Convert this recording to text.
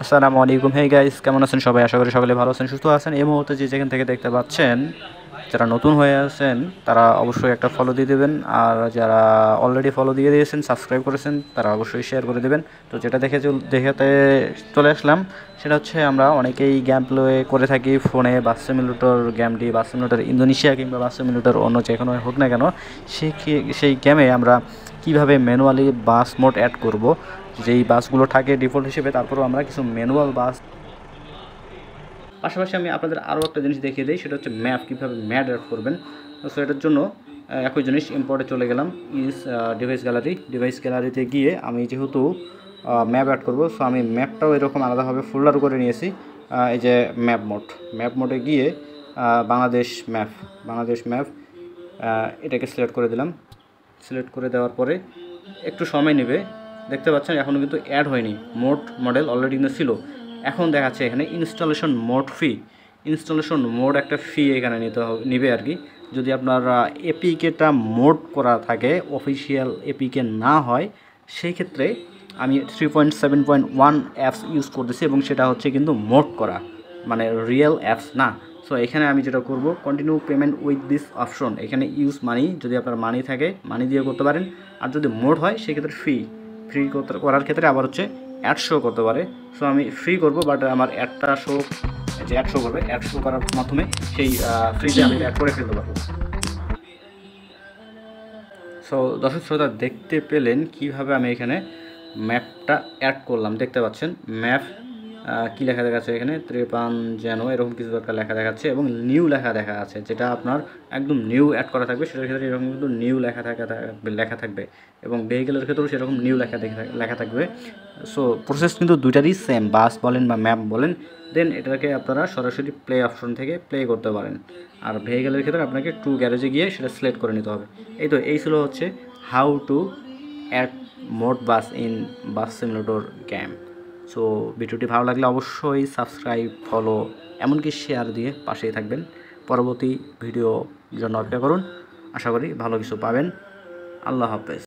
আসসালামু আলাইকুম। Hey guys, কেমন আছেন সবাই? আশা করি সকলে ভালো আছেন, সুস্থ আছেন। এই মুহূর্তে যে যেখান থেকে দেখতে পাচ্ছেন, যারা নতুন হয়ে আছেন তারা অবশ্যই একটা ফলো দিয়ে দেবেন, আর যারা অলরেডি ফলো দিয়ে দিয়েছেন, সাবস্ক্রাইব করেছেন, তারা অবশ্যই শেয়ার করে দেবেন। তো যেটা দেখাতে চলে আসলাম, সেটা হচ্ছে আমরা অনেকেই গেম প্লে করে থাকি ফোনে। বাস সিমুলেটর গেমটি, বাস সিমুলেটর ইন্দোনেশিয়া কিংবা বাস সিমুলেটর অন্য যে কোনো হোক না কেন, সেই গেমে আমরা কীভাবে ম্যানুয়ালি বাস মোড অ্যাড করব। যেই বাসগুলো থাকে ডিফল্ট হিসেবে, তারপরেও আমরা কিছু ম্যানুয়াল বাস। পাশাপাশি আমি আপনাদের আরও একটা জিনিস দেখিয়ে দিই, সেটা হচ্ছে ম্যাপ, কীভাবে ম্যাপ অ্যাড করবেন। সো এটার জন্য একই জিনিস ইম্পোর্টে চলে গেলাম, ডিভাইস গ্যালারিতে গিয়ে আমি যেহেতু ম্যাপ অ্যাড করব, সো আমি ম্যাপটাও এরকম আলাদাভাবে ফোল্ডার করে নিয়েছি। এই যে ম্যাপ মোডে গিয়ে বাংলাদেশ ম্যাপ এটাকে সিলেক্ট করে দিলাম। সিলেক্ট করে দেওয়ার পরে একটু সময় নেবে, দেখতে পাচ্ছেন এখনও কিন্তু অ্যাড হয়নি। মডেল অলরেডি কিন্তু ছিল। এখন দেখাচ্ছে এখানে ইনস্টলেশন মোড একটা ফি এখানে নিবে আর কি। যদি আপনার এপিকেটা মোড করা থাকে, অফিসিয়াল এপিকে না হয়, সেই ক্ষেত্রে আমি 3.7.1 অ্যাপস ইউজ করতেছি, এবং সেটা হচ্ছে কিন্তু মোড করা, মানে রিয়েল অ্যাপস না। সো এখানে আমি যেটা করব, continue payment with this option, এখানে ইউজ মানি, যদি আপনার মানি থাকে মানি দিয়ে করতে পারেন। আর যদি মোড হয় সেক্ষেত্রে ফ্রি করার ক্ষেত্রে আবার হচ্ছে অ্যাড শো করতে পারে। সো আমি ফ্রি করব, বাট আমার অ্যাড শো করবে। অ্যাড শো করার মাধ্যমে সেই ফ্রিতে আমি অ্যাড করে ফেলতে পারবো। সো দর্শক শ্রোতা, দেখতে পেলেন কিভাবে আমি এখানে ম্যাপটা অ্যাড করলাম। দেখতে পাচ্ছেন ম্যাপ কী লেখা দেখাচ্ছে এখানে, ত্রেপান যেন এরকম কিছু একটা লেখা দেখাচ্ছে, এবং নিউ লেখা দেখা আছে, যেটা আপনার একদম নিউ অ্যাড করা থাকবে সেটার ক্ষেত্রে এরকম কিন্তু নিউ লেখা থাকবে, এবং ভেহিকেলের ক্ষেত্রেও সেরকম নিউ লেখা থাকবে। সো প্রসেস কিন্তু দুইটারই সেম, বাস বলেন বা ম্যাপ বলেন। দেন এটাকে আপনারা সরাসরি প্লে অপশন থেকে প্লে করতে পারেন। আর ভেহিকেলের ক্ষেত্রে আপনাকে টু গ্যারেজে গিয়ে সেটা সিলেক্ট করে নিতে হবে। এই ছিল হচ্ছে how to add mod bus in bus simulator game. So ভিডিওটি ভালো লাগলে অবশ্যই সাবস্ক্রাইব, ফলো, এমনকি শেয়ার দিয়ে পাশেই থাকবেন। পরবর্তী ভিডিও জন্য অপেক্ষা করুন। আশা করি ভালো কিছু পাবেন। আল্লাহ হাফেজ।